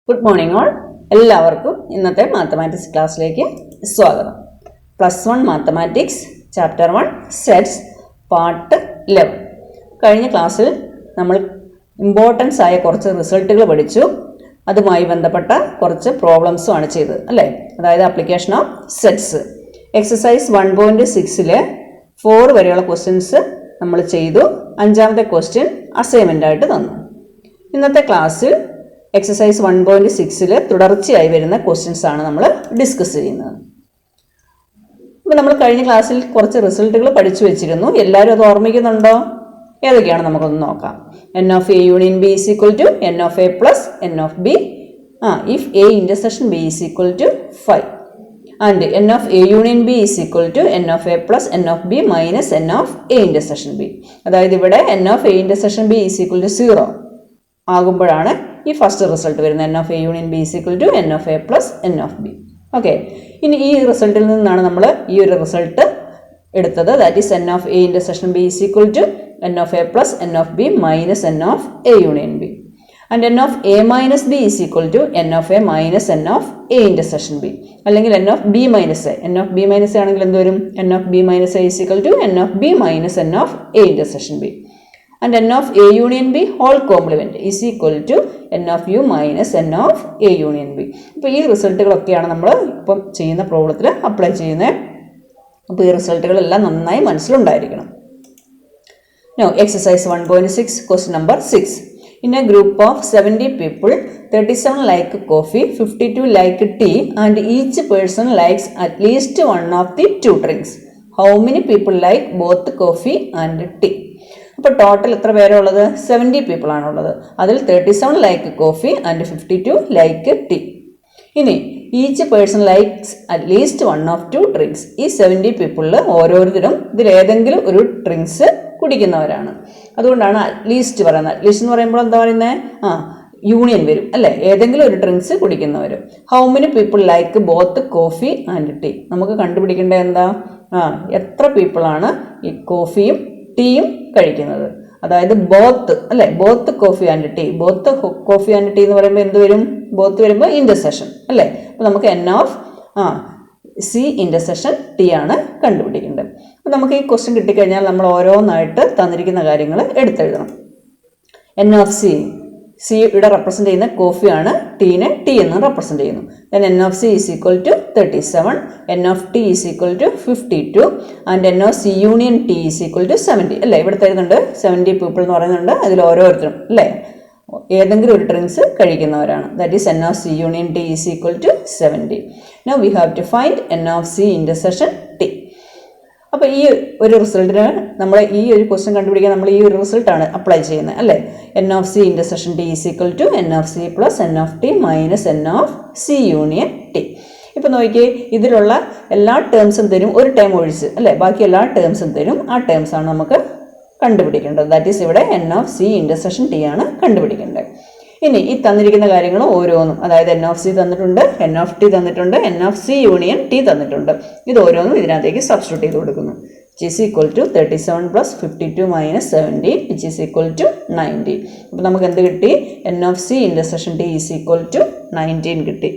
Good morning all. എല്ലാവർക്കും ഇന്നത്തെ mathematics ക്ലാസ്സിലേക്ക് സ്വാഗതം. +1 മാത്തമാറ്റിക്സ് ചാപ്റ്റർ 1 സെറ്റ്സ് പാർട്ട് 11. കഴിഞ്ഞ ക്ലാസ്സിൽ നമ്മൾ ഇമ്പോർട്ടൻസ് ആയ കുറച്ച് റിസൾട്ടുകൾ പഠിച്ചു. അതുമായി ബന്ധപ്പെട്ട കുറച്ച് പ്രോബ്ലംസും ആണ് ചെയ്തത് അല്ലേ. അതായത് ആപ്ലിക്കേഷൻ ഓഫ് സെറ്റ്സ്. എക്സസൈസ് 1.6 4 വരെയുള്ള ക്വസ്റ്റ്യൻസ് നമ്മൾ ചെയ്തു. 5ാമത്തെ ക്വസ്റ്റ്യൻ അസൈൻമെൻ്റ് ആയിട്ട് തന്നു. ഇന്നത്തെ ക്ലാസ്സിൽ എക്സസൈസ് 1.6 തുടർച്ചയായി വരുന്ന ക്വസ്റ്റ്യൻസ് ആണ് നമ്മൾ ഡിസ്കസ് ചെയ്യുന്നത്. അപ്പോൾ നമ്മൾ കഴിഞ്ഞ ക്ലാസ്സിൽ കുറച്ച് റിസൾട്ടുകൾ പഠിച്ചു വെച്ചിരുന്നു. എല്ലാവരും അത് ഓർമ്മിക്കുന്നുണ്ടോ? ഏതൊക്കെയാണ് നമുക്കൊന്ന് നോക്കാം. n of a union b is equal to n of a plus n of b if a intersection b is equal to 5 and n of a union b is equal to n of a plus n of b minus n of a intersection b. അതായത് ഇവിടെ n of a intersection b is equal to 0 ആകുമ്പോഴാണ് ഈ first result വരുന്നത്. n of a union b is equal to n of a plus n of b. Okay, ഇനി ഈ റിസൾട്ടിൽ നിന്നാണ് നമ്മൾ ഈ ഒരു റിസൾട്ട് എടുത്തത്. That is n of a intersection b is equal to n of a plus n of b minus n of a union b. And n of a minus b is equal to n of a minus n of a intersection b. അല്ലെങ്കിൽ n of b minus a. n of b minus a ആണെങ്കിൽ എന്ത് വരും? n of b minus a is equal to n of b minus n of a intersection b. And n of a union b whole complement is equal to n of u minus n of a union b. അപ്പോൾ ഈ റിസൾട്ടുകളൊക്കെയാണ് നമ്മൾ ഇപ്പം ചെയ്യുന്ന പ്രോബ്ലത്തിൽ apply ചെയ്യുന്നത്. അപ്പോൾ ഈ റിസൾട്ടുകളെല്ലാം നന്നായി മനസ്സിലുണ്ടായിരിക്കണം. Now exercise 1.6 question number 6. In a group of 70 people, 37 like coffee, 52 like tea and each person likes at least one of the two drinks. How many people like both coffee and tea? അപ്പോൾ total എത്ര പേരുള്ളത്? 70 people ആണുള്ളത്. അതിൽ 37 like coffee and 52 like tea. ഇനി each person likes at least one of two drinks. ഈ 70 പീപ്പിളിൽ ഓരോരുത്തരും ഇതിൽ ഏതെങ്കിലും ഒരു ഡ്രിങ്ക്സ് കുടിക്കുന്നവരാണ്. അതുകൊണ്ടാണ് അറ്റ്ലീസ്റ്റ് പറയുന്നത്. അറ്റ്ലീസ്റ്റ് എന്ന് പറയുമ്പോൾ എന്താ പറയുന്നത്? യൂണിയൻ വരും അല്ലേ, ഏതെങ്കിലും ഒരു ഡ്രിങ്ക്സ് കുടിക്കുന്നവർ. How many people like both coffee and tea. നമുക്ക് കണ്ടുപിടിക്കേണ്ടത് എന്താ? എത്ര പീപ്പിളാണ് ഈ കോഫിയും ടീയും കഴിക്കുന്നത്. അതായത് ബോത്ത് അല്ലേ, both coffee and tea. Both coffee and tea എന്ന് പറയുമ്പോൾ എന്ത് വരും? ബോത്ത് വരുമ്പോൾ ഇന്റർസെഷൻ അല്ലേ. അപ്പോൾ നമുക്ക് n of C intercession T ആണ് കണ്ടുപിടിക്കേണ്ടത്. അപ്പോൾ നമുക്ക് ഈ ക്വസ്റ്റ്യൻ കിട്ടിക്കഴിഞ്ഞാൽ നമ്മൾ ഓരോന്നായിട്ട് തന്നിരിക്കുന്ന കാര്യങ്ങൾ എടുത്തെഴുതണം. n ഓഫ് സി, സിയുടെ റെപ്രസെൻ്റ് ചെയ്യുന്ന കോഫിയാണ്, ടീനെ ടി എന്ന് റെപ്രസെൻ്റ് ചെയ്യുന്നു. Then n of C is equal to 37, n of T is equal to 52 and n of C union T is equal to 70 അല്ലേ. ഇവിടെ തരുന്നുണ്ട് 70 പീപ്പിൾ എന്ന് പറയുന്നുണ്ട്. അതിൽ ഓരോരുത്തരും അല്ലേ ഏതെങ്കിലും ഒരു ഡ്രിങ്ക്സ് കഴിക്കുന്നവരാണ്. That is n of C union T is equal to 70. Now we have to find n of C intersection t. അപ്പോൾ ഈ ഒരു റിസൾട്ടിന് നമ്മൾ ഈ ഒരു ക്വസ്റ്റ്യൻ കണ്ടുപിടിക്കാൻ നമ്മൾ ഈ ഒരു റിസൾട്ടാണ് അപ്ലൈ ചെയ്യുന്നത് അല്ലേ. n of C intersection T is equal to n of C plus n of T minus n of C union T. ഇപ്പം നോക്കിയേ, ഇതിലുള്ള എല്ലാ ടേംസും തരും, ഒരു ടേം ഒഴിച്ച് അല്ലേ, ബാക്കി എല്ലാ ടേംസും തരും. ആ ടേംസാണ് നമുക്ക് കണ്ടുപിടിക്കേണ്ടത്. ദാറ്റ് ഈസ് ഇവിടെ n of C intersection T ആണ് കണ്ടുപിടിക്കേണ്ടത്. ഇനി ഈ തന്നിരിക്കുന്ന കാര്യങ്ങൾ ഓരോന്നും, അതായത് n ഓഫ് സി തന്നിട്ടുണ്ട്, n ഓഫ് ടി തന്നിട്ടുണ്ട്, n of C union T തന്നിട്ടുണ്ട്. ഇത് ഓരോന്നും ഇതിനകത്തേക്ക് സബ്സ്റ്റിറ്റ്യൂട്ട് ചെയ്ത് കൊടുക്കുന്നു. which is equal to 37 plus 52 minus 70 which is equal to 90. അപ്പോൾ നമുക്ക് എന്ത് കിട്ടി? n of C intersection T is equal to 19 കിട്ടി.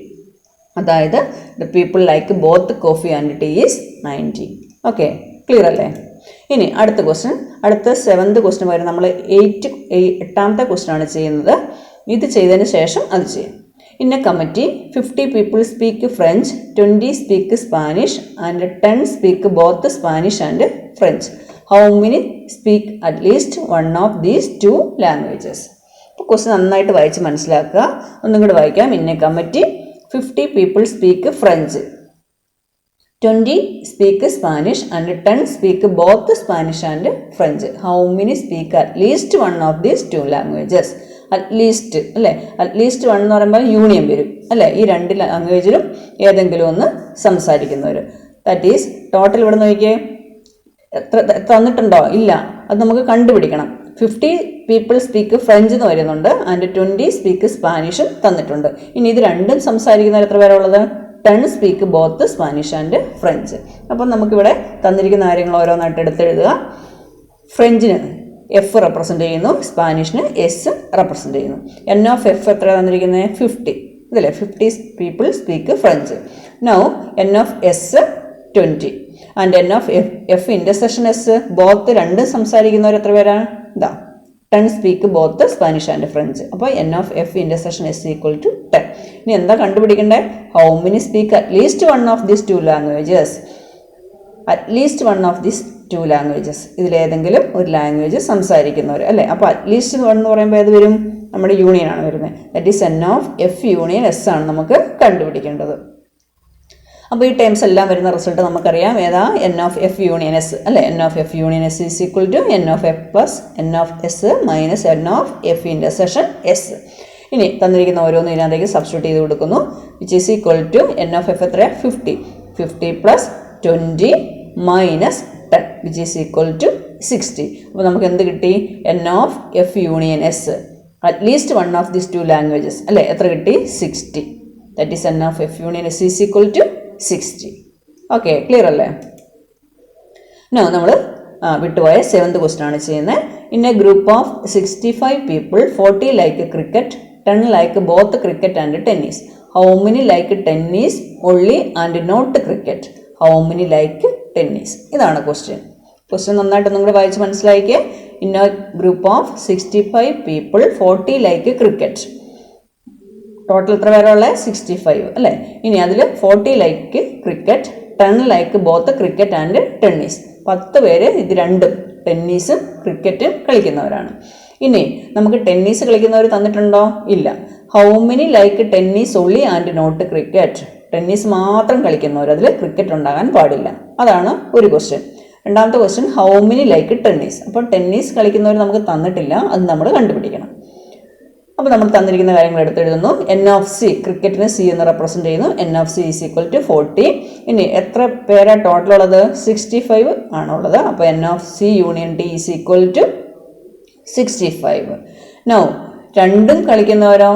അതായത് the people like both coffee and tea is 90. Okay, clear അല്ലേ? ഇനി അടുത്ത ക്വസ്റ്റ്യൻ, അടുത്ത 7th ക്വസ്റ്റ്യൻ വരെ നമ്മൾ 8ാമത്തെ ക്വസ്റ്റ്യൻ ആണ് ചെയ്യുന്നത്. ഇത് ചെയ്തതിന് ശേഷം അത് ചെയ്യും. In A committee 50 people speak French, 20 speak Spanish and 10 speak both Spanish and French. How many speak at least one of these two languages. അപ്പോൾ ക്വസ്റ്റ്യൻ നന്നായിട്ട് വായിച്ച് മനസ്സിലാക്കുക. ഒന്നും കൂടി വായിക്കാം. In A committee 50 people speak French, 20 speak Spanish and 10 speak both Spanish and French. How many speak at least one of these two languages. At least അല്ലേ, at least one എന്ന് പറയുമ്പോൾ യൂണിയൻ വരും അല്ലേ. ഈ രണ്ട് ലാംഗ്വേജിലും ഏതെങ്കിലും ഒന്ന് സംസാരിക്കുന്നവർ. ദാറ്റ് ഈസ് ടോട്ടൽ ഇവിടെ നോക്കിയേ, എത്ര തന്നിട്ടുണ്ടോ? ഇല്ല, അത് നമുക്ക് കണ്ടുപിടിക്കണം. 50 പീപ്പിൾ സ്പീക്ക് ഫ്രഞ്ച് എന്ന് വരുന്നുണ്ട് ആൻഡ് 20 സ്പീക്ക് സ്പാനിഷും തന്നിട്ടുണ്ട്. ഇനി ഇത് രണ്ടും സംസാരിക്കുന്നവർ എത്ര പേരുള്ളത്? 10 speak both Spanish and French. അപ്പം നമുക്കിവിടെ തന്നിരിക്കുന്ന കാര്യങ്ങൾ ഓരോന്നായിട്ട് എടുത്തെഴുതുക. ഫ്രഞ്ചിന് എഫ് റെപ്രസെൻ്റ് ചെയ്യുന്നു, സ്പാനിഷിന് എസ് റെപ്രസെൻ്റ് ചെയ്യുന്നു. n ഓഫ് എഫ് എത്ര തന്നിരിക്കുന്നത്? 50 ഇതല്ലേ 50 people speak French. Now n of s 20 and n of f intersection s both രണ്ടും സംസാരിക്കുന്നവർ എത്ര പേരാണ്? ഇതാ 10 speak both Spanish and French. അപ്പോൾ n of f intersection s equal to 10. ഇനി എന്താ കണ്ടുപിടിക്കേണ്ടത്? How many speak at least one of these two languages? At least one of these two languages. ഇതിലേതെങ്കിലും ഒരു ലാംഗ്വേജ് സംസാരിക്കുന്നവർ അല്ലേ? അപ്പോൾ അറ്റ്ലീസ്റ്റ് വൺ എന്ന് പറയുമ്പോൾ ഏത് വരും? നമ്മുടെ യൂണിയൻ ആണ് വരുന്നത്. That is n of f union s ആണ് നമുക്ക് കണ്ടുപിടിക്കേണ്ടത്. അപ്പോൾ ഈ ടേംസ് എല്ലാം വരുന്ന റിസൾട്ട് നമുക്കറിയാം. ഏതാ? n of f union s അല്ലേ? n of f union s is equal to n of f plus n of s minus n of f intersection s. ഇനി തന്നിരിക്കുന്ന ഓരോന്നും ഇതിനകത്തേക്ക് സബ്സ്റ്റിറ്റ്യൂട്ട് ചെയ്ത് കൊടുക്കുന്നു. Which is equal to n of f എത്രയാണ്? 50 plus 20 minus 10 which is equal to 60. അപ്പോൾ നമുക്ക് എന്ത് കിട്ടി? n of f union s at least one of these two languages അല്ലേ? എത്ര കിട്ടി? 60. That is n of f union s is equal to 60. Okay, clear അല്ലേ? നമ്മൾ വിട്ടുപോയ 7th ക്വസ്റ്റ്യൻ ആണ് ചെയ്യുന്നത്. In a group of 65 people 40 like cricket, 10 like both cricket and tennis. How many like tennis only and not cricket? How many like tennis? ഇതാണ് question. നന്നായിട്ട് നിങ്ങൾ വായിച്ച് മനസ്സിലാക്കിയേ. In a group of 65 people 40 like cricket. Total എത്ര പേരാ ഉള്ളത്? 65 അല്ലേ? ഇനി അതിൽ 40 like cricket, 10 like both cricket and tennis. 10 പേര് ഇത് രണ്ടും ടെന്നീസും ക്രിക്കറ്റും കളിക്കുന്നവരാണ്. ഇനി നമുക്ക് ടെന്നീസ് കളിക്കുന്നവർ തന്നിട്ടുണ്ടോ? ഇല്ല. How many like tennis only and not cricket? Tennis മാത്രം കളിക്കുന്നവർ, അതിൽ ക്രിക്കറ്റ് ഉണ്ടാകാൻ പാടില്ല. അതാണ് ഒരു ക്വസ്റ്റ്യൻ. രണ്ടാമത്തെ question how many like tennis. അപ്പോൾ ടെന്നീസ് കളിക്കുന്നവർ നമുക്ക് തന്നിട്ടില്ല, അത് നമ്മൾ കണ്ടുപിടിക്കണം. അപ്പോൾ നമ്മൾ തന്നിരിക്കുന്ന കാര്യങ്ങൾ എടുത്തെഴുതുന്നു. n of c, ക്രിക്കറ്റിന് c എന്ന് റെപ്രസെൻറ്റ് ചെയ്യുന്നു. n of c is equal to 40. ഇനി എത്ര പേരാ ടോട്ടൽ ഉള്ളത്? 65 ആണുള്ളത്. അപ്പോൾ n of c union t is equal to 65. Now രണ്ടും കളിക്കുന്നവരോ?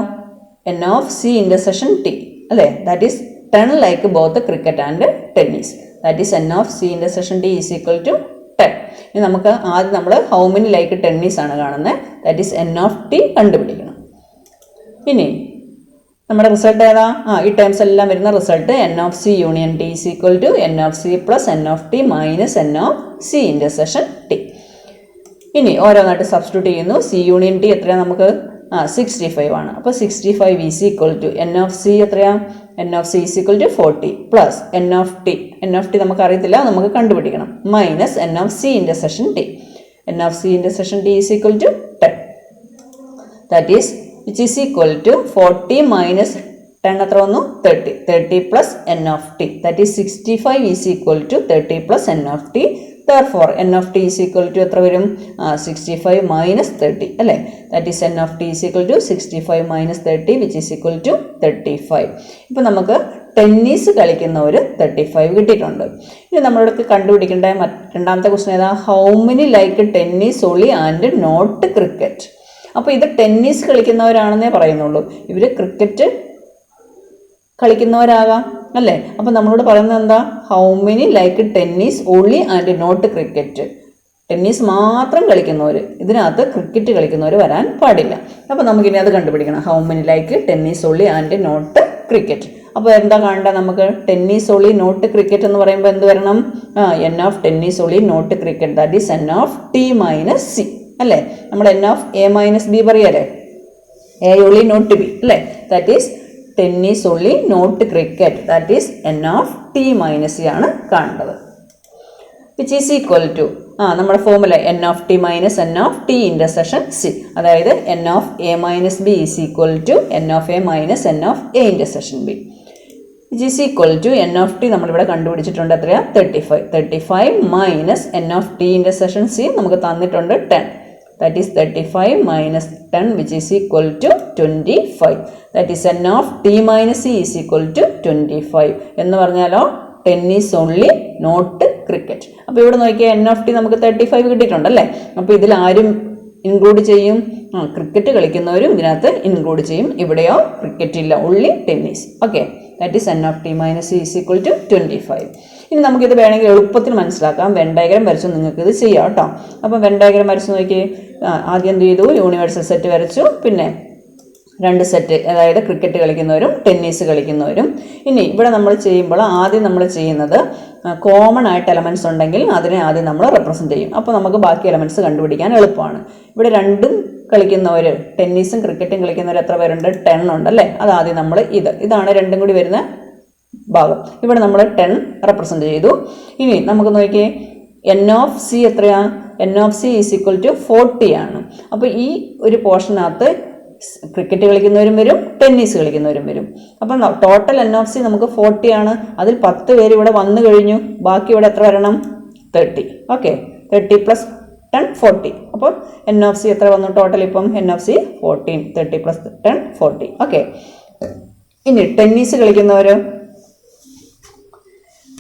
n of c intersection t അല്ലേ? That is 10 like both cricket and tennis. That is n of c intersection t is equal to 10. ഇനി നമുക്ക് ആദ്യം നമ്മൾ how many like tennis ആണ് കാണുന്നത്. That is n of t കണ്ടുപിടിക്കണം. ഇനി നമ്മുടെ റിസൾട്ട് ഏതാ? ഈ ടേംസ് എല്ലാം വരുന്ന result n of c union t is equal to n of c plus n of t minus n of c intersection t. ഇനി ഓരോന്നായിട്ട് സബ്സ്റ്റിറ്റ്യൂട്ട് ചെയ്യുന്നു. c യൂണിയൻ t എത്രയാണ് നമുക്ക്? 65 ആണ്. അപ്പോൾ 65 is equal to n of c എത്രയാണ്? n of c is equal to 40 plus n of t നമുക്ക് അറിയത്തില്ല, നമുക്ക് കണ്ടുപിടിക്കണം. Minus n of c intersection t. n of c intersection t is equal to 10. That is which is equal to 40 minus 10 എത്ര വന്നു? 30 plus n of t. That is 65 is equal to 30 plus n of t. Therefore n of t is equal to എത്ര വരും? 65 minus 30 അല്ലേ? That is n of t is equal to 65 minus 30 which is equal to 35. ഇപ്പോൾ നമുക്ക് tennis കളിക്കുന്നവർ 35 കിട്ടിയിട്ടുണ്ട്. ഇനി നമ്മൾക്ക് കണ്ടുപിടിക്കേണ്ട രണ്ടാമത്തെ question ഏതാ? How many like tennis only and not cricket? അപ്പോൾ ഇത് ടെന്നീസ് കളിക്കുന്നവരാണെന്നേ പറയുന്നുള്ളൂ. ഇവർ ക്രിക്കറ്റ് കളിക്കുന്നവരാകാം അല്ലേ? അപ്പോൾ നമ്മളോട് പറയുന്നത് എന്താ? How many like tennis only and not cricket. Tennis മാത്രം കളിക്കുന്നവർ, ഇതിനകത്ത് ക്രിക്കറ്റ് കളിക്കുന്നവർ വരാൻ പാടില്ല. അപ്പോൾ നമുക്കിനി അത് കണ്ടുപിടിക്കണം. How many like tennis only and not cricket. അപ്പോൾ എന്താ കാണേണ്ടത് നമുക്ക്? ടെന്നീസ് ഓൺലി നോട്ട് ക്രിക്കറ്റ് എന്ന് പറയുമ്പോൾ എന്ത് വരണം? n of tennis only not cricket that is n of t minus c അല്ലേ? നമ്മൾ n of a minus b പറയാല്ലേ? a ഓൺലി നോട്ട് ബി അല്ലേ? That is tennis only not cricket that is n of t minus c ആണ് കാണേണ്ടത്. Which is equal to നമ്മുടെ formula n of t minus n of t intersection c. അതായത് n of a minus b is equal to n of a minus n of a intersection B. Which is equal to n of t നമ്മളിവിടെ കണ്ടുപിടിച്ചിട്ടുണ്ട്. എത്രയാണ്? 35 minus n of t intersection c നമുക്ക് തന്നിട്ടുണ്ട് 10. That is 35 minus 10 which is equal to 25. That is n of t minus c is equal to 25. എന്ന് പറഞ്ഞാലോ tennis only not cricket. അപ്പോൾ ഇവിടെ നോക്കിയാൽ n of t നമുക്ക് 35 കിട്ടിയിട്ടുണ്ടല്ലേ? അപ്പോൾ ഇതിൽ ആരും ഇൻക്ലൂഡ് ചെയ്യും? ക്രിക്കറ്റ് കളിക്കുന്നവരും ഇതിനകത്ത് ഇൻക്ലൂഡ് ചെയ്യും. ഇവിടെയോ ക്രിക്കറ്റ് ഇല്ല, only tennis. Okay, that is n of t minus c is equal to 25. ഇനി നമുക്കിത് വേണമെങ്കിൽ എളുപ്പത്തിൽ മനസ്സിലാക്കാം. വെൻ ഡയഗ്രം വരച്ചു നിങ്ങൾക്കിത് ചെയ്യാം കേട്ടോ. അപ്പം വെൻ ഡയഗ്രം വരച്ച് നോക്കി. ആദ്യം എന്ത് ചെയ്തു? യൂണിവേഴ്സൽ സെറ്റ് വരച്ചു. പിന്നെ രണ്ട് സെറ്റ്, അതായത് ക്രിക്കറ്റ് കളിക്കുന്നവരും ടെന്നീസ് കളിക്കുന്നവരും. ഇനി ഇവിടെ നമ്മൾ ചെയ്യുമ്പോൾ ആദ്യം നമ്മൾ ചെയ്യുന്നത് കോമൺ ആയിട്ട് എലമെൻറ്റ്സ് ഉണ്ടെങ്കിൽ അതിനെ ആദ്യം നമ്മൾ റെപ്രസെൻറ്റ് ചെയ്യും. അപ്പോൾ നമുക്ക് ബാക്കി എലമെൻറ്റ്സ് കണ്ടുപിടിക്കാൻ എളുപ്പമാണ്. ഇവിടെ രണ്ടും കളിക്കുന്നവർ, ടെന്നീസും ക്രിക്കറ്റും കളിക്കുന്നവർ എത്ര പേരുണ്ട്? 10 ഉണ്ട് അല്ലേ? അതാദ്യം നമ്മൾ ഇതാണ് രണ്ടും കൂടി വരുന്ന ഭാഗം. ഇവിടെ നമ്മൾ 10 റെപ്രസെൻറ്റ് ചെയ്തു. ഇനി നമുക്ക് നോക്കിയേ, എൻ ഓഫ് സി എത്രയാ? N of C is equal to 40 ആണ്. അപ്പോൾ ഈ ഒരു പോർഷനകത്ത് ക്രിക്കറ്റ് കളിക്കുന്നവരും വരും, ടെന്നീസ് കളിക്കുന്നവരും വരും. അപ്പം ടോട്ടൽ എൻ ഓഫ് സി നമുക്ക് 40 ആണ്. അതിൽ 10 പേര് ഇവിടെ വന്നു കഴിഞ്ഞു. ബാക്കി ഇവിടെ എത്ര വരണം? 30. ഓക്കെ, 30 + 10 40. അപ്പോൾ എൻ ഓഫ് സി എത്ര വന്നു ടോട്ടൽ? ഇപ്പം എൻ ഓഫ് സി 14. 30 + 10 40. ഓക്കെ, ഇനി ടെന്നീസ് കളിക്കുന്നവർ,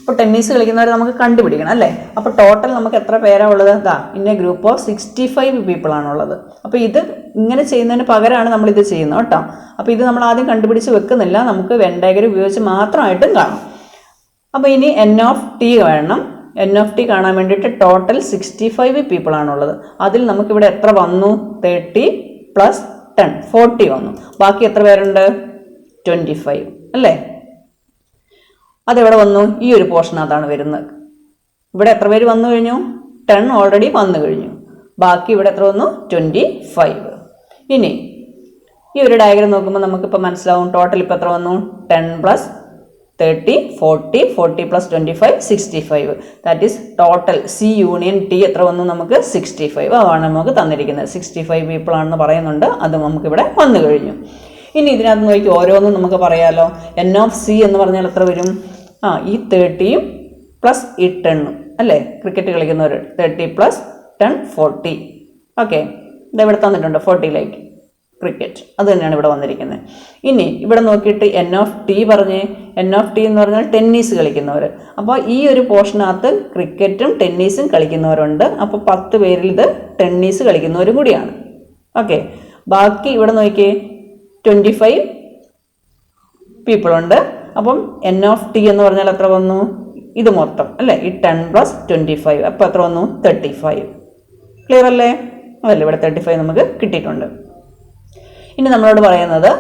ഇപ്പോൾ ടെന്നീസ് കളിക്കുന്നവർ നമുക്ക് കണ്ടുപിടിക്കണം അല്ലേ? അപ്പോൾ ടോട്ടൽ നമുക്ക് എത്ര പേരാണ് ഉള്ളത്? In a group of 65 people ആണുള്ളത്. അപ്പോൾ ഇത് ഇങ്ങനെ ചെയ്യുന്നതിന് പകരമാണ് നമ്മളിത് ചെയ്യുന്നത് കേട്ടോ. അപ്പോൾ ഇത് നമ്മൾ ആദ്യം കണ്ടുപിടിച്ച് വെക്കുന്നില്ല, നമുക്ക് വെൻ ഡയഗ്രം ഉപയോഗിച്ച് മാത്രമായിട്ടും കാണാം. അപ്പോൾ ഇനി എൻ ഓഫ് ടി വേണം. എൻ ഓഫ് ടി കാണാൻ വേണ്ടിയിട്ട് ടോട്ടൽ 65 പീപ്പിൾ ആണുള്ളത്. അതിൽ നമുക്കിവിടെ എത്ര വന്നു? 30 + 10 40 വന്നു. ബാക്കി എത്ര പേരുണ്ട്? 25 അല്ലേ? അതെവിടെ വന്നു? ഈ ഒരു പോർഷനകത്താണ് വരുന്നത്. ഇവിടെ എത്ര പേര് വന്നു കഴിഞ്ഞു? 10 ഓൾറെഡി വന്നു കഴിഞ്ഞു. ബാക്കി ഇവിടെ എത്ര വന്നു? 25. ഇനി ഈ ഒരു ഡയഗ്രം നോക്കുമ്പോൾ നമുക്കിപ്പോൾ മനസ്സിലാവും ടോട്ടൽ ഇപ്പോൾ എത്ര വന്നു? 10 + 30 40 40 + 25 65. That is total C union T എത്ര വന്നു? നമുക്ക് 65. അതാണ് നമുക്ക് തന്നിരിക്കുന്നത്. 65 പീപ്പിൾ ആണെന്ന് പറയുന്നുണ്ട്. അത് നമുക്കിവിടെ വന്നു കഴിഞ്ഞു. ഇനി ഇതിനകത്ത് നോക്കി ഓരോന്നും നമുക്ക് പറയാമല്ലോ. എൻ ഓഫ് സി എന്ന് പറഞ്ഞാൽ എത്ര വരും? ഈ 30 + ഈ 10 അല്ലേ? ക്രിക്കറ്റ് കളിക്കുന്നവർ 30 + 10 40. ഓക്കെ, ഇതെവിടെ തന്നിട്ടുണ്ട് 40 ക്രിക്കറ്റ്. അത് തന്നെയാണ് ഇവിടെ വന്നിരിക്കുന്നത്. ഇനി ഇവിടെ നോക്കിയിട്ട് എൻ ഓഫ് ടി പറഞ്ഞേ. എൻ ഓഫ് ടി എന്ന് പറഞ്ഞാൽ ടെന്നീസ് കളിക്കുന്നവർ. അപ്പോൾ ഈ ഒരു പോർഷനകത്ത് ക്രിക്കറ്റും ടെന്നീസും കളിക്കുന്നവരുണ്ട്. അപ്പോൾ 10 പേരിൽ ഇത് ടെന്നീസ് കളിക്കുന്നവരും കൂടിയാണ്. ഓക്കെ, ബാക്കി ഇവിടെ നോക്കിയേ 25 പീപ്പിൾ ഉണ്ട്. അപ്പം എൻ ഓഫ് ടി എന്ന് പറഞ്ഞാൽ എത്ര വന്നു? ഇത് മൊത്തം അല്ലേ? ഈ 10 + 25. അപ്പോൾ എത്ര വന്നു? 35. ക്ലിയർ അല്ലേ? അതല്ലേ, ഇവിടെ 35 നമുക്ക് കിട്ടിയിട്ടുണ്ട്. ഇനി നമ്മളോട് പറയുന്നത്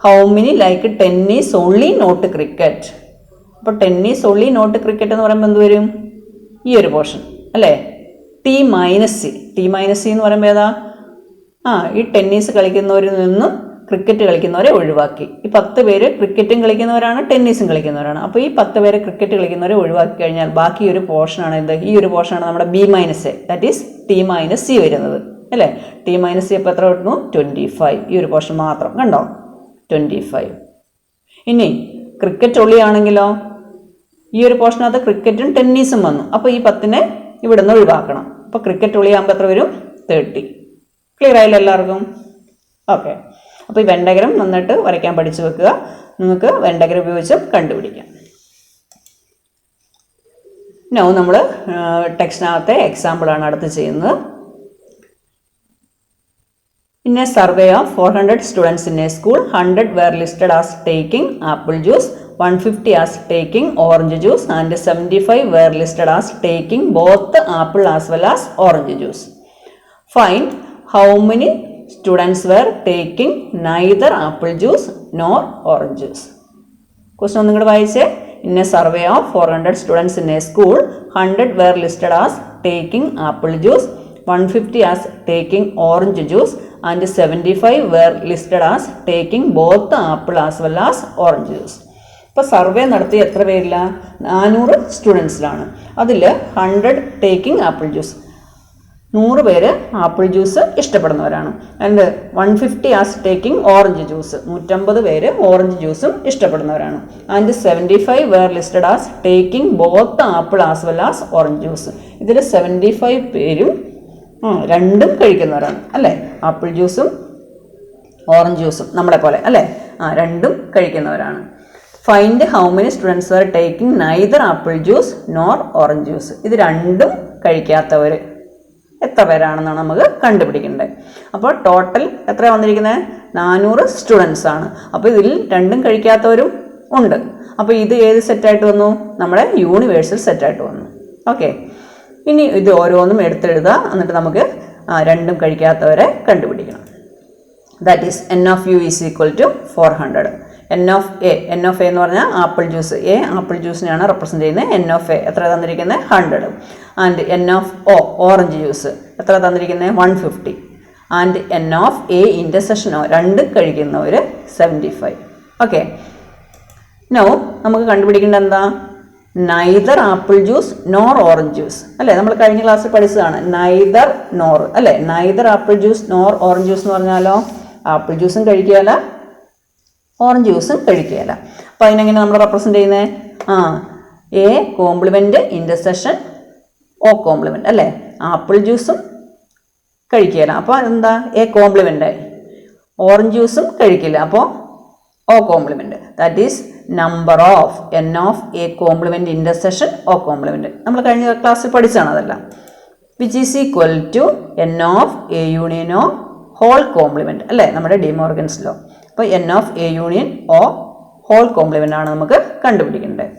how many like tennis only not cricket. അപ്പോൾ ടെന്നീസ് ഓൺലി നോട്ട് ക്രിക്കറ്റ് എന്ന് പറയുമ്പോൾ എന്ത് വരും? ഈ ഒരു പോർഷൻ അല്ലേ? T - C. ടി - സി എന്ന് പറയുമ്പോൾ ഏതാ? ഈ ടെന്നീസ് കളിക്കുന്നവരിൽ നിന്നും ക്രിക്കറ്റ് കളിക്കുന്നവരെ ഒഴിവാക്കി. ഈ 10 പേര് ക്രിക്കറ്റും കളിക്കുന്നവരാണ്, ടെന്നീസും കളിക്കുന്നവരാണ്. അപ്പോൾ ഈ 10 പേര് ക്രിക്കറ്റ് കളിക്കുന്നവരെ ഒഴിവാക്കി കഴിഞ്ഞാൽ ബാക്കി ഒരു പോർഷനാണ് എന്ത്? ഈ ഒരു പോർഷനാണ് നമ്മുടെ B - A. That is T - C വരുന്നത് അല്ലേ? ടി - സി അപ്പോൾ എത്ര കിട്ടുന്നു? 25. ഈ ഒരു പോർഷൻ മാത്രം കണ്ടോ? 25. ഇനി ക്രിക്കറ്റ് ഒളിയാണെങ്കിലോ, ഈ ഒരു പോർഷനകത്ത് ക്രിക്കറ്റും ടെന്നീസും വന്നു. അപ്പോൾ ഈ 10നെ ഇവിടെ നിന്ന് ഒഴിവാക്കണം. അപ്പോൾ ക്രിക്കറ്റ് ഒളിയാകുമ്പോൾ എത്ര വരും? 30. ക്ലിയർ ആയില്ല എല്ലാവർക്കും? ഓക്കെ, അപ്പോൾ ഈ വെൻ ഡയഗ്രം നന്നായിട്ട് വരയ്ക്കാൻ പഠിച്ചു വെക്കുക. നിങ്ങൾക്ക് വെൻ ഡയഗ്രം ഉപയോഗിച്ച് കണ്ടുപിടിക്കാം. നമ്മൾ ടെക്സ്റ്റിനകത്തെ എക്സാമ്പിളാണ് അടുത്ത് ചെയ്യുന്നത്. In a survey of 400 students in a school, 100 were listed as taking apple juice, 150 as taking orange juice, and 75 were listed as taking both apple as well as orange juice. Find how many students were taking neither apple juice nor orange juice. Question ഒന്നും കൂടെ വായിച്ചേ. In a survey of 400 students in a school, 100 were listed as taking apple juice, 150 as taking orange juice, and 75 were listed as taking both the apple as well as orange juice. ഇപ്പോൾ survey നടത്തി എത്ര പേരില്ല? 400 സ്റ്റുഡൻസിലാണ്. അതിൽ 100 taking apple juice, 100 പേര് apple juice ഇഷ്ടപ്പെടുന്നവരാണ്. And 150 as taking orange juice, 150 പേര് orange ജ്യൂസും ഇഷ്ടപ്പെടുന്നവരാണ്. And 75 were listed as taking both apple as well as orange juice. ഇതിൽ 75 പേരും രണ്ടും കഴിക്കുന്നവരാണ് അല്ലേ? ആപ്പിൾ ജ്യൂസും ഓറഞ്ച് ജ്യൂസും നമ്മളെ പോലെ അല്ലേ? രണ്ടും കഴിക്കുന്നവരാണ്. Find how many students are taking neither apple juice nor orange juice. ഇത് രണ്ടും കഴിക്കാത്തവർ എത്ര പേരാണെന്നാണ് നമുക്ക് കണ്ടുപിടിക്കേണ്ടത്. അപ്പോൾ ടോട്ടൽ എത്ര വന്നിരിക്കുന്നത്? 400 സ്റ്റുഡൻസ് ആണ്. അപ്പോൾ ഇതിൽ രണ്ടും കഴിക്കാത്തവരും ഉണ്ട്. അപ്പോൾ ഇത് ഏത് സെറ്റായിട്ട് വന്നു? നമ്മുടെ യൂണിവേഴ്സൽ സെറ്റായിട്ട് വന്നു. ഓക്കെ, ഇനി ഇത് ഓരോന്നും എടുത്തെഴുതുക. എന്നിട്ട് നമുക്ക് രണ്ടും കഴിക്കാത്തവരെ കണ്ടുപിടിക്കണം. That is N of U is equal to 400. N of a എന്ന് പറഞ്ഞാൽ ആപ്പിൾ ജ്യൂസ്, എ ആപ്പിൾ ജ്യൂസിനെയാണ് റെപ്രസെൻറ്റ് ചെയ്യുന്നത്. എൻ ഓഫ് എ എത്ര തന്നിരിക്കുന്നത്? 100. And n of O orange juice എത്ര തന്നിരിക്കുന്നത്? 150. And n of A intersection O രണ്ടും കഴിക്കുന്നവർ 75. ഓക്കെ, നോ നമുക്ക് കണ്ടുപിടിക്കേണ്ടത് എന്താ? Neither apple juice nor orange juice അല്ലേ? നമ്മൾ കഴിഞ്ഞ ക്ലാസ്സിൽ പഠിച്ചതാണ് നൈദർ നോർ അല്ലേ? Neither apple juice nor orange juice എന്ന് പറഞ്ഞാലോ ആപ്പിൾ ജ്യൂസും കഴിക്കുകയില്ല ഓറഞ്ച് ജ്യൂസും കഴിക്കുകയില്ല. അപ്പോൾ അതിനെങ്ങനെ നമ്മൾ റെപ്രസെൻ്റ് ചെയ്യുന്നത്? A complement intersection O compliment അല്ലേ? ആപ്പിൾ ജ്യൂസും കഴിക്കുകയില്ല, അപ്പോൾ എന്താ? എ കോംപ്ലിമെൻ്റായി. ഓറഞ്ച് ജ്യൂസും കഴിക്കില്ല, അപ്പോൾ O complement. That is number of N of A complement intersection O complement. നമ്മൾ കഴിഞ്ഞ ക്ലാസ്സിൽ പഠിച്ചാണ് അതെല്ലാം. Which is equal to N of A union O whole complement അല്ലേ? നമ്മുടെ ഡി മോർഗൻസ് ലോ. അപ്പോൾ N of A union O whole complement ആണ് നമുക്ക് കണ്ടുപിടിക്കേണ്ടത്.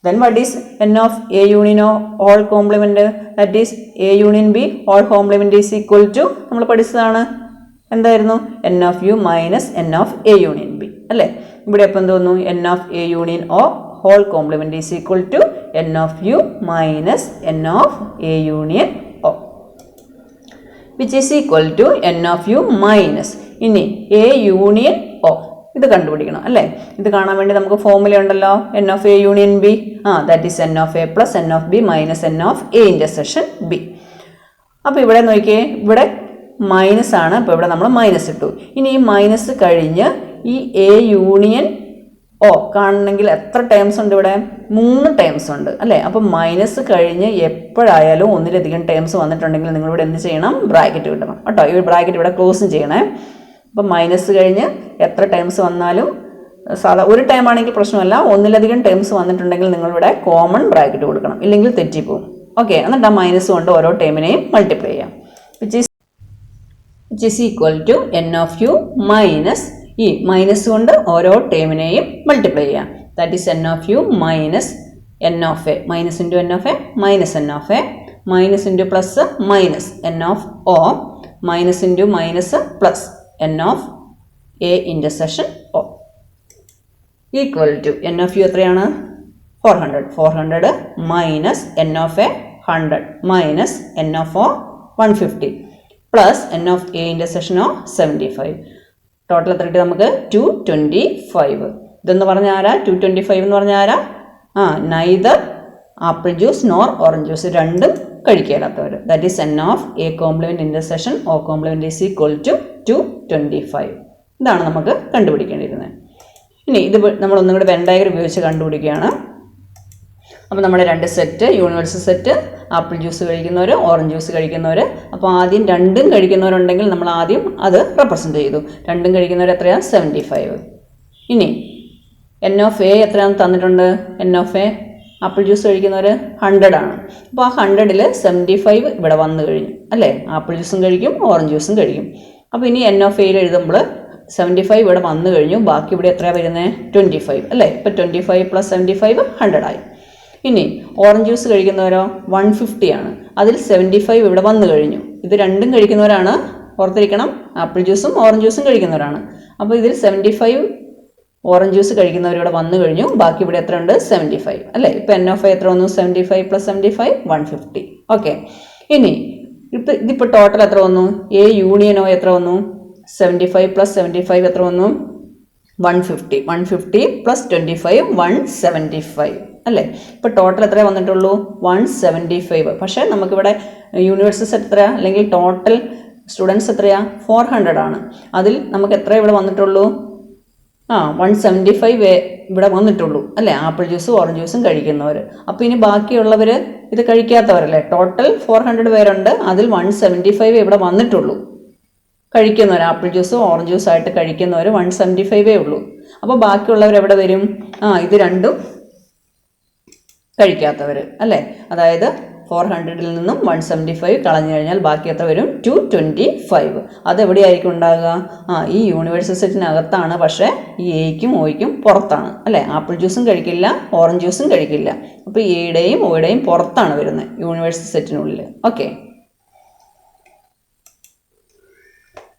Then what is N of A union O whole complement? That is A union B whole complement is equal to നമ്മൾ പഠിച്ചതാണ് എന്തായിരുന്നു? N of U minus N of A union B അല്ലേ? ഇവിടെ എപ്പം തോന്നുന്നു? N of A union O whole complement is equal to N of U minus N of A union O which is equal to N of U minus ഇനി A union O. ഇത് കണ്ടുപിടിക്കണം അല്ലേ? ഇത് കാണാൻ വേണ്ടി നമുക്ക് ഫോർമുല ഉണ്ടല്ലോ, N of A union B. That is N of A plus N of B minus N of A intersection B. അപ്പോൾ ഇവിടെ നോക്കിയേ, ഇവിടെ മൈനസ് ആണ്, അപ്പോൾ ഇവിടെ നമ്മൾ മൈനസ് ഇട്ടു. ഇനി ഈ മൈനസ് കഴിഞ്ഞ് ഈ എ യൂണിയൻ ഒ കാണണമെങ്കിൽ എത്ര ടേംസ് ഉണ്ട്? ഇവിടെ 3 ടേംസ് ഉണ്ട് അല്ലേ? അപ്പോൾ മൈനസ് കഴിഞ്ഞ് എപ്പോഴായാലും ഒന്നിലധികം ടേംസ് വന്നിട്ടുണ്ടെങ്കിൽ നിങ്ങളിവിടെ എന്ത് ചെയ്യണം? ബ്രാക്കറ്റ് വിടണം കേട്ടോ. ഈ ബ്രാക്കറ്റ് ഇവിടെ ക്ലോസും ചെയ്യണേ. അപ്പം മൈനസ് കഴിഞ്ഞ് എത്ര ടേംസ് വന്നാലും ഒരു ടൈം ആണെങ്കിൽ പ്രശ്നമല്ല, ഒന്നിലധികം ടേംസ് വന്നിട്ടുണ്ടെങ്കിൽ നിങ്ങളിവിടെ കോമൺ ബ്രാക്കറ്റ് കൊടുക്കണം, ഇല്ലെങ്കിൽ തെറ്റിപ്പോവും. ഓക്കെ, എന്നിട്ട് ആ മൈനസ് കൊണ്ട് ഓരോ ടേമിനെയും മൾട്ടിപ്ലൈ ചെയ്യാം. Which is equal to N of U minus ഈ മൈനസ് കൊണ്ട് ഓരോ ടേമിനെയും മൾട്ടിപ്ലൈ ചെയ്യാം. That is N of U minus N of A minus into N of A minus N of A minus into plus minus N of O minus into minus plus N of A intersection O equal to N of U എത്രയാണ്? 400 minus N of A 100 minus N of O 150 plus N of A intersection O 75. Total എത്ര കിട്ടി നമുക്ക്? 225. ഇതെന്ന് പറഞ്ഞാൽ ആരാ? 225 എന്ന് പറഞ്ഞാൽ ആരാ? Neither apple juice nor orange juice രണ്ടും കഴിക്കാത്തവർ. That is N of A complement intersection O complement is equal to 225. ഇതാണ് നമുക്ക് കണ്ടുപിടിക്കേണ്ടിയിരുന്നത്. ഇനി ഇത് നമ്മൾ ഒന്നും കൂടെ വെൻ ഡയഗ്രം ഉപയോഗിച്ച് കണ്ടുപിടിക്കുകയാണ്. അപ്പോൾ നമ്മുടെ 2 set, universal set, apple juice കഴിക്കുന്നവർ ഓറഞ്ച് ജ്യൂസ് കഴിക്കുന്നവർ. അപ്പോൾ ആദ്യം രണ്ടും കഴിക്കുന്നവരുണ്ടെങ്കിൽ നമ്മൾ ആദ്യം അത് റെപ്രസെൻ്റ് ചെയ്തു. രണ്ടും കഴിക്കുന്നവർ എത്രയാണ്? 75. ഇനി എൻ ഓഫ് എ എത്രയാണെന്ന് തന്നിട്ടുണ്ട്? N of a apple juice കഴിക്കുന്നവർ 100 ആണ്. അപ്പോൾ ആ 100ൽ 75 ഇവിടെ വന്നു കഴിഞ്ഞു അല്ലേ? ആപ്പിൾ ജ്യൂസും കഴിക്കും ഓറഞ്ച് ജ്യൂസും കഴിക്കും. അപ്പോൾ ഇനി എൻ ഓഫ് എയിൽ എഴുതുമ്പോൾ 75 ഇവിടെ വന്നു കഴിഞ്ഞു, ബാക്കി ഇവിടെ എത്രയാണ് വരുന്നത്? 25 അല്ലേ? ഇപ്പോൾ 25 + 75 100 ആയി. ഇനി ഓറഞ്ച് ജ്യൂസ് കഴിക്കുന്നവരോ 150 ആണ്. അതിൽ 75 ഇവിടെ വന്നു കഴിഞ്ഞു. ഇത് രണ്ടും കഴിക്കുന്നവരാണ്, ഓർത്തിരിക്കണം, ആപ്പിൾ ജ്യൂസും ഓറഞ്ച് ജ്യൂസും കഴിക്കുന്നവരാണ്. അപ്പോൾ ഇതിൽ 75 ഓറഞ്ച് ജ്യൂസ് കഴിക്കുന്നവരിവിടെ വന്നു കഴിഞ്ഞു, ബാക്കി ഇവിടെ എത്ര ഉണ്ട്? 75 അല്ലേ? ഇപ്പോൾ എൻ ഓഫ് എത്ര വന്നു? 75 + 75 150. ഓക്കെ, ഇനി ഇതിപ്പോൾ ടോട്ടൽ എത്ര വന്നു? എ യൂണിയൻ ഒ എത്ര വന്നു? 75 + 75 എത്ര വന്നു? 150. 150 + 25 175 അല്ലേ? ഇപ്പോൾ ടോട്ടൽ എത്രയേ വന്നിട്ടുള്ളൂ? 175. പക്ഷേ നമുക്കിവിടെ യൂണിവേഴ്സൽ സെറ്റ് എത്രയാ, അല്ലെങ്കിൽ ടോട്ടൽ സ്റ്റുഡൻസ് എത്രയാ? 400 ആണ്. അതിൽ നമുക്ക് എത്ര ഇവിടെ വന്നിട്ടുള്ളൂ? 175 ഇവിടെ വന്നിട്ടുള്ളൂ അല്ലേ? ആപ്പിൾ ജ്യൂസും ഓറഞ്ച് ജ്യൂസും കഴിക്കുന്നവർ. അപ്പോൾ ഇനി ബാക്കിയുള്ളവർ ഇത് കഴിക്കാത്തവരല്ലേ? ടോട്ടൽ 400 പേരുണ്ട്, അതിൽ 175 ഇവിടെ വന്നിട്ടുള്ളൂ കഴിക്കുന്നവർ. ആപ്പിൾ ജ്യൂസും ഓറഞ്ച് ജ്യൂസും ആയിട്ട് കഴിക്കുന്നവർ 175 ഉള്ളൂ. അപ്പോൾ ബാക്കിയുള്ളവർ എവിടെ വരും? ഇത് രണ്ടും കഴിക്കാത്തവർ അല്ലേ? അതായത് 400ൽ നിന്നും 175 കളഞ്ഞു കഴിഞ്ഞാൽ ബാക്കി എത്ര വരും? 225. അതെവിടെയായിരിക്കും ഉണ്ടാകുക? ഈ യൂണിവേഴ്സൽ സെറ്റിനകത്താണ്, പക്ഷേ ഈ എയ്ക്കും ഒയ്ക്കും പുറത്താണ് അല്ലേ? ആപ്പിൾ ജ്യൂസും കഴിക്കില്ല ഓറഞ്ച് ജ്യൂസും കഴിക്കില്ല. അപ്പോൾ എയുടെയും ഒയുടെയും പുറത്താണ് വരുന്നത് യൂണിവേഴ്സൽ സെറ്റിനുള്ളിൽ. Okay,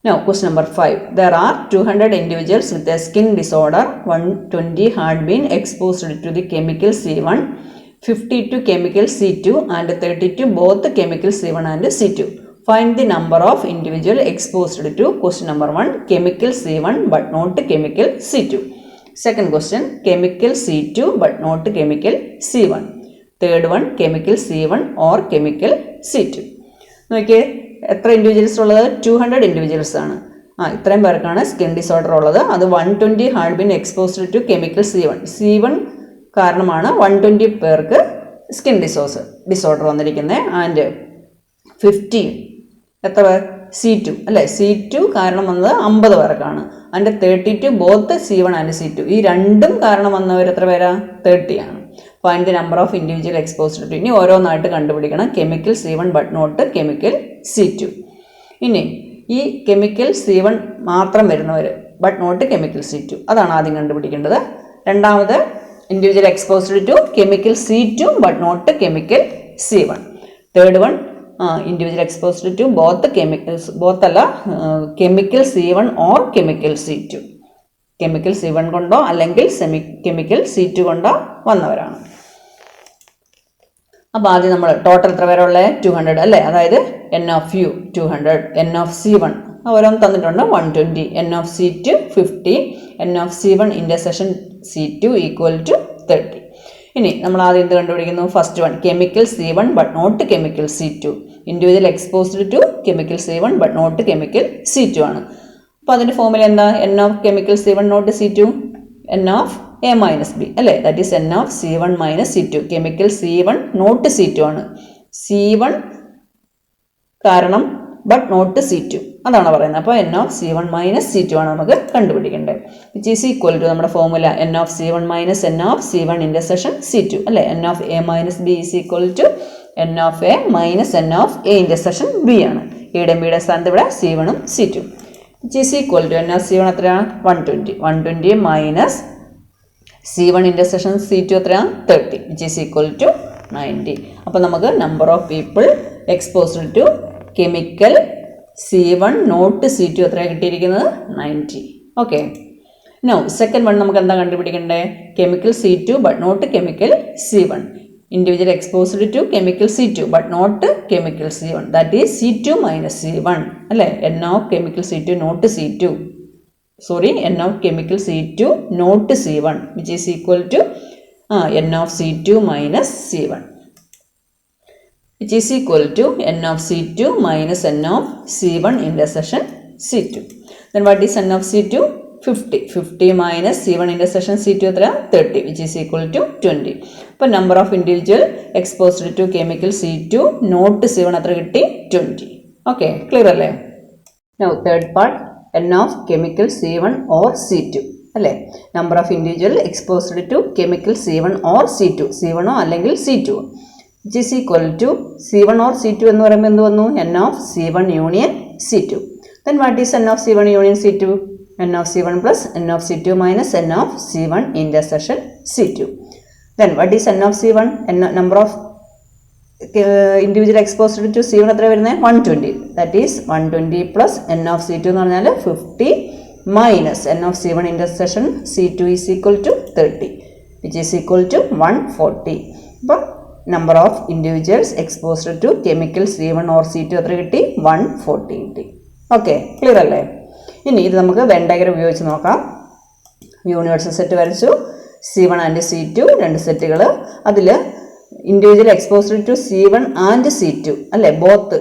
Now, question number 5. There are 200 individuals with a skin disorder. 120 had been exposed to the chemical C1, 50 to chemical C2, and 30 to both chemical C1 and C2. Find the number of individual exposed to question number 1, chemical C1 but not chemical C2. Second question, chemical C2 but not chemical C1. Third one, chemical C1 or chemical C2. നോക്കിയേ, എത്ര individuals ഉള്ളത്? 200 individuals ആണ്. ഇത്രയും പേർക്കാണ് skin disorder ഉള്ളത്. അത് 120 had been exposed to chemical C1 കാരണമാണ് 120 പേർക്ക് സ്കിൻ ഡിസോർഡർ വന്നിരിക്കുന്നത്. ആൻഡ് 50 എത്ര പേർ? C2 അല്ലേ, C2 കാരണം വന്നത് 50 പേർക്കാണ്. And 30 to both C1 and C2, ഈ രണ്ടും കാരണം വന്നവർ എത്ര പേരാ? 30 ആണ്. Find the number of individual exposed to. ഇനി ഓരോന്നായിട്ട് കണ്ടുപിടിക്കണം. Chemical C1 but not chemical C2. ഇനി ഈ കെമിക്കൽ C1 മാത്രം വരുന്നവർ ബട്ട് നോട്ട് കെമിക്കൽ C2, അതാണ് ആദ്യം കണ്ടുപിടിക്കേണ്ടത്. രണ്ടാമത്, individual exposed to chemical C2 but not chemical C1. Third one, individual exposed to both അല്ല, chemical C1 or chemical C2. Chemical C1 കൊണ്ടോ അല്ലെങ്കിൽ കെമിക്കൽ C2 കൊണ്ടോ വന്നവരാണ്. അപ്പോൾ ആദ്യം നമ്മൾ ടോട്ടൽ എത്ര പേരെ ഉള്ളത്? 200 അല്ലേ. അതായത് N of U 200, N of C1 ഓരോന്ന് തന്നിട്ടുണ്ട് 120, N of C2 50, N of C1 intersection C2 equal to 30. ഇനി നമ്മൾ ആദ്യം എന്ത് കണ്ടുപിടിക്കുന്നു? First one, chemical C1 but not chemical C2. Individual exposed to chemical C1 but not chemical C2 ആണ്. അപ്പോൾ അതിൻ്റെ ഫോർമുല എന്താ? N of chemical C1 not C2, N of A minus B അല്ലേ. That is N of C1 minus C2. Chemical C1 not C2 ആണ്. C1 കാരണം but not C2, അതാണ് പറയുന്നത്. അപ്പോൾ N of C1 minus C2 ആണ് നമുക്ക് കണ്ടുപിടിക്കേണ്ടത്. Which is equal to നമ്മുടെ formula N of C1 minus N of C1 intersection C2 അല്ലേ. N of A minus B is equal to N of A minus N of A intersection B ആണ്. എയുടെ ബിയുടെ സ്ഥാനത്ത് ഇവിടെ C1 ഉം C2. Which is equal to N of C1 എത്രയാണ്? 120 minus C1 intersection C2 എത്രയാണ്? 30, which is equal to 90. അപ്പോൾ നമുക്ക് number of people exposed to chemical C1 not C2 എത്രയാണ് കിട്ടിയിരിക്കുന്നത്? 90. ഓക്കെ. നോ സെക്കൻഡ് വൺ നമുക്ക് എന്താ കണ്ടുപിടിക്കേണ്ടത്? Chemical C2 but not chemical C1. Individual exposed to chemical C2 but not chemical C1. That is C2 minus C1 അല്ലേ. N of chemical C2 not C2, sorry, N of chemical C2 not C1 which is equal to N of C2 minus C1, which is equal to N of C2 minus N of C1 intersection C2. Then what is N of C2? 50 minus C1 intersection C2 എത്ര? 30, which is equal to 20. അപ്പോൾ number of individual exposed to chemical C2 not C1 എത്ര കിട്ടി? 20. Okay, clear അല്ലേ? Now third part, N of chemical C1 or C2 അല്ലേ. number of individual exposed to chemical C1 or C2, C1 അല്ലെങ്കിൽ C2, which is equal to C1 or C2 എന്ന് പറയുമ്പോൾ എന്ത് വന്നു? N of C1 union C2. Then what is N of C1 union C2? N of C1 plus N of C2 minus N of C1 intersection C2. Then what is N of C1? Number of individual exposed to C1 എത്ര വരുന്നത്? 120. That is 120 plus N of C2 എന്ന് പറഞ്ഞാൽ 50 minus N of C1 intersection C2 is equal to 30, which is equal to 140. അപ്പോൾ number of individuals exposed to chemical C1 or C2 എത്ര കിട്ടി? 140 കിട്ടി. Okay, clear അല്ലേ? ഇനി ഇത് നമുക്ക് വെൻ ഡയഗ്രം ഉപയോഗിച്ച് നോക്കാം. യൂണിവേഴ്സൽ സെറ്റ് വരച്ചു, C1 ആൻഡ് C2 രണ്ട് സെറ്റുകൾ. അതിൽ individual exposed to C1 and C2 അല്ലേ, ബോത്ത്,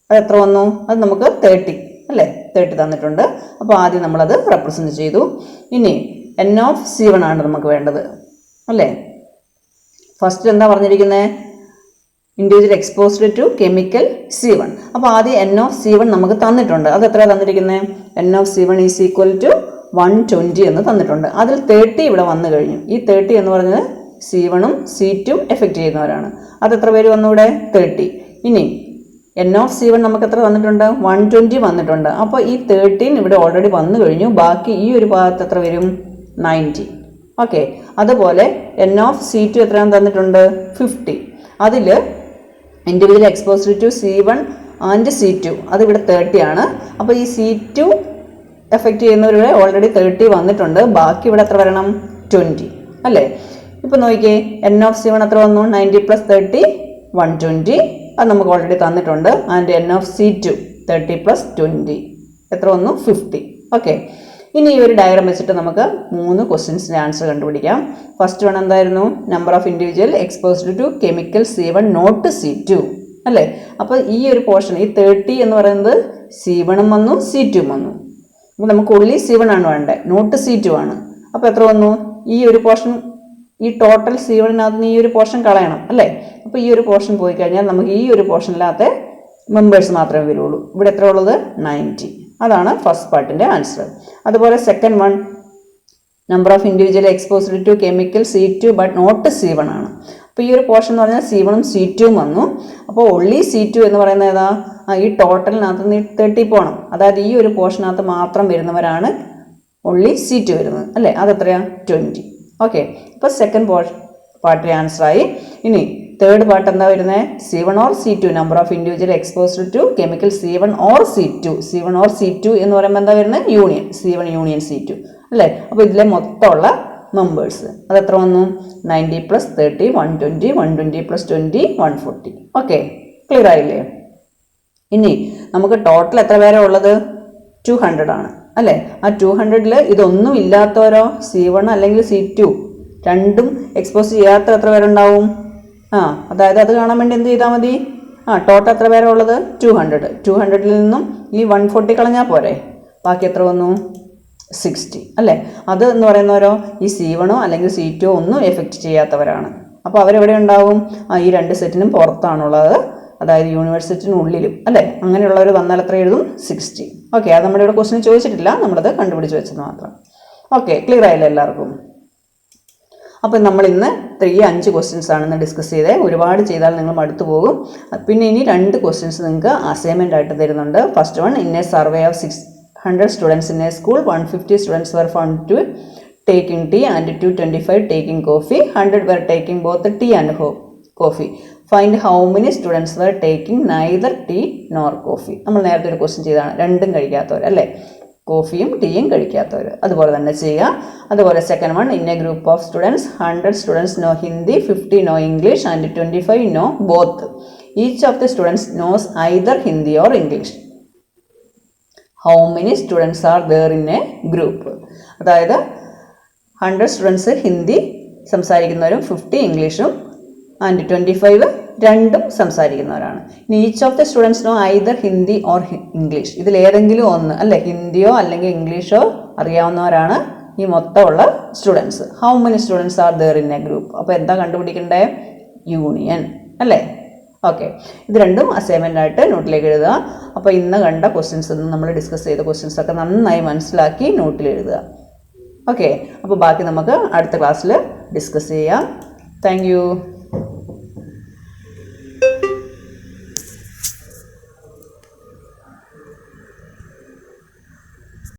അത് എത്ര വന്നു? അത് നമുക്ക് 30 അല്ലേ, 30 തന്നിട്ടുണ്ട്. അപ്പോൾ ആദ്യം നമ്മളത് റെപ്രസെൻറ്റ് ചെയ്തു. ഇനി N ഓഫ് C1 ആണ് നമുക്ക് വേണ്ടത് അല്ലേ. ഫസ്റ്റ് എന്താ പറഞ്ഞിരിക്കുന്നത്? Individual exposed to chemical C1. അപ്പോൾ ആദ്യം N ഓഫ് C1 നമുക്ക് തന്നിട്ടുണ്ട്. അത് എത്രയാണ് തന്നിരിക്കുന്നത്? N of C1 is equal to 120 എന്ന് തന്നിട്ടുണ്ട്. അതിൽ 30 ഇവിടെ വന്നു കഴിഞ്ഞു. ഈ 30 എന്ന് പറഞ്ഞത് C1 ഉം C2 ഉം എഫക്റ്റ് ചെയ്യുന്നവരാണ്. അത് എത്ര പേര് വന്നു ഇവിടെ? 30. ഇനി N ഓഫ് C1 നമുക്ക് എത്ര തന്നിട്ടുണ്ട്? 120 വന്നിട്ടുണ്ട്. അപ്പോൾ ഈ 13 ഇവിടെ ഓൾറെഡി വന്നു കഴിഞ്ഞു. ബാക്കി ഈ ഒരു ഭാഗത്ത് എത്ര വരും? 90. ഓക്കെ. അതുപോലെ N ഓഫ് C2 എത്രയാണ് തന്നിട്ടുണ്ട്? 50. അതിൽ individual exposed to C1 and C2 അതിവിടെ 30 ആണ്. അപ്പോൾ ഈ C2 എഫക്റ്റ് ചെയ്യുന്നവരുടെ ഓൾറെഡി 30 വന്നിട്ടുണ്ട്. ബാക്കി ഇവിടെ എത്ര വരണം? 20 അല്ലേ? ഇപ്പോൾ നോക്കിയേ, n(C1) എത്ര വന്നു? 90 + 30 120. അത് നമുക്ക് ഓൾറെഡി തന്നിട്ടുണ്ട്. ആൻഡ് n(C2) 30 + 20 എത്ര വന്നു? 50. ഓക്കെ, ഇനി ഈ ഒരു ഡയഗ്രാം വെച്ചിട്ട് നമുക്ക് 3 ക്വസ്റ്റ്യൻസിൻ്റെ ആൻസർ കണ്ടുപിടിക്കാം. ഫസ്റ്റ് വൺ എന്തായിരുന്നു? Number of individual exposed to chemical C1 not C2 അല്ലേ? അപ്പോൾ ഈ ഒരു പോർഷൻ, ഈ 30 എന്ന് പറയുന്നത് C1 വന്നു, C2 വന്നു. അപ്പോൾ നമുക്ക് ഉള്ളി C1 ആണ് വേണ്ടത്, നോട്ട് C2 ആണ്. അപ്പോൾ എത്ര വന്നു? ഈ ഒരു പോർഷൻ, ഈ ടോട്ടൽ C1-നകത്ത് നിന്ന് ഈ ഒരു പോർഷൻ കളയണം അല്ലേ? അപ്പോൾ ഈ ഒരു പോർഷൻ പോയി കഴിഞ്ഞാൽ നമുക്ക് ഈ ഒരു പോർഷനിലാത്ത മെമ്പേഴ്സ് മാത്രമേ വരുള്ളൂ. ഇവിടെ എത്ര ഉള്ളത്? 90. അതാണ് ഫസ്റ്റ് പാർട്ടിൻ്റെ ആൻസർ. അതുപോലെ second one, number of individual exposed to chemical C2 but not C1 ആണ്. അപ്പോൾ ഈ ഒരു പോർഷൻ എന്ന് പറഞ്ഞാൽ C1ഉം C2ഉം വന്നു. അപ്പോൾ ഒള്ളി C2 എന്ന് പറയുന്നത് ഏതാ? ഈ ടോട്ടലിനകത്ത് നിന്ന് 30 പോകണം. അതായത് ഈ ഒരു പോർഷനകത്ത് മാത്രം വരുന്നവരാണ് ഒള്ളി C2 വരുന്നത് അല്ലേ? അതെത്രയാണ്? 20. ഓക്കെ, അപ്പോൾ സെക്കൻഡ് പാർട്ടിലെ ആൻസറായി. ഇനി തേർഡ് പാർട്ട് എന്താ വരുന്നത്? C1 or C2 number of individual exposed to chemical C1 or C2. C1 or C2 എന്ന് പറയുമ്പോൾ എന്താ വരുന്നത്? യൂണിയൻ, C1 യൂണിയൻ C2 അല്ലേ? അപ്പോൾ ഇതിലെ മൊത്തമുള്ള മെമ്പേഴ്സ് അതെത്ര വന്നു? 90 + 30 120, 120 + 20 140. ഓക്കെ, ക്ലിയർ ആയില്ലേ? ഇനി നമുക്ക് ടോട്ടൽ എത്ര പേരെ ഉള്ളത്? 200 ആണ് അല്ലേ? ആ 200-ൽ ഇതൊന്നും ഇല്ലാത്തവരോ C1 അല്ലെങ്കിൽ C2 രണ്ടും എക്സ്പോസ് ചെയ്യാത്ത എത്ര പേരുണ്ടാവും? അതായത് അത് കാണാൻ വേണ്ടി എന്ത് ചെയ്താൽ മതി? ടോട്ടൽ എത്ര പേരെ ഉള്ളത്? 200. 200-ൽ നിന്നും ഈ 140 കളഞ്ഞാൽ പോരെ? ബാക്കി എത്ര വന്നു? 60 അല്ലേ? അത് എന്ന് പറയുന്നവരോ ഈ C1 അല്ലെങ്കിൽ C2 ഒന്നും എഫക്റ്റ് ചെയ്യാത്തവരാണ്. അപ്പോൾ അവരെവിടെ ഉണ്ടാവും? ഈ രണ്ട് സെറ്റിനും പുറത്താണുള്ളത്, അതായത് യൂണിവേഴ്സിറ്റിനുള്ളിലും അല്ലേ? അങ്ങനെയുള്ളവർ വന്നാൽ എത്ര എഴുതും? 60. ഓക്കെ, അത് നമ്മുടെ ഇവിടെ ക്വസ്റ്റ്യൻ ചോദിച്ചിട്ടില്ല, നമ്മളത് കണ്ടുപിടിച്ച് വെച്ചത് മാത്രം. ഓക്കെ, ക്ലിയർ ആയില്ല എല്ലാവർക്കും? അപ്പോൾ നമ്മൾ ഇന്ന് 5 ക്വസ്റ്റ്യൻസ് ആണെന്ന് ഡിസ്കസ് ചെയ്തത്. ഒരുപാട് ചെയ്താൽ നിങ്ങൾ മടുത്തു പോകും. പിന്നെ ഇനി 2 ക്വസ്റ്റ്യൻസ് നിങ്ങൾക്ക് അസൈൻമെൻ്റ് ആയിട്ട് തരുന്നുണ്ട്. First one, in A survey of 600 students in a school, 150 students were found to taking tea and 225 taking coffee. 100 were taking both tea and coffee. Find how many students were taking neither tea nor coffee. നമ്മൾ നേരത്തെ ഒരു question ചെയ്താണ്, രണ്ടും കഴിക്കാത്തവർ അല്ലേ? കോഫിയും ടീയും കഴിക്കാത്തവർ. അതുപോലെ തന്നെ ചെയ്യുക. അതുപോലെ second one, in a group of students 100 students know Hindi, 50 know English and 25 know both. Each of the students knows either Hindi or English. How many students are there in a group? അതായത് 100 students Hindi സംസാരിക്കുന്നവരും 50 ഇംഗ്ലീഷും and 25 രണ്ടും സംസാരിക്കുന്നവരാണ്. ഇനി each of the students know either Hindi or English, ഇതിലേതെങ്കിലും ഒന്ന് അല്ലേ? ഹിന്ദിയോ അല്ലെങ്കിൽ ഇംഗ്ലീഷോ അറിയാവുന്നവരാണ് ഈ മൊത്തമുള്ള students. How many students are there in a group? അപ്പോൾ എന്താ കണ്ടുപിടിക്കണ്ടേ? യൂണിയൻ അല്ലേ? ഓക്കെ, ഇത് രണ്ടും അസൈൻമെൻ്റ് ആയിട്ട് നോട്ടിലേക്ക് എഴുതുക. അപ്പോൾ ഇന്ന് കണ്ട ക്വസ്റ്റ്യൻസ് ഒന്നും നമ്മൾ ഡിസ്കസ് ചെയ്ത ക്വസ്റ്റ്യൻസ് ഒക്കെ നന്നായി മനസ്സിലാക്കി നോട്ടിൽ എഴുതുക. ഓക്കെ, അപ്പോൾ ബാക്കി നമുക്ക് അടുത്ത ക്ലാസ്സിൽ ഡിസ്കസ് ചെയ്യാം. Thank you.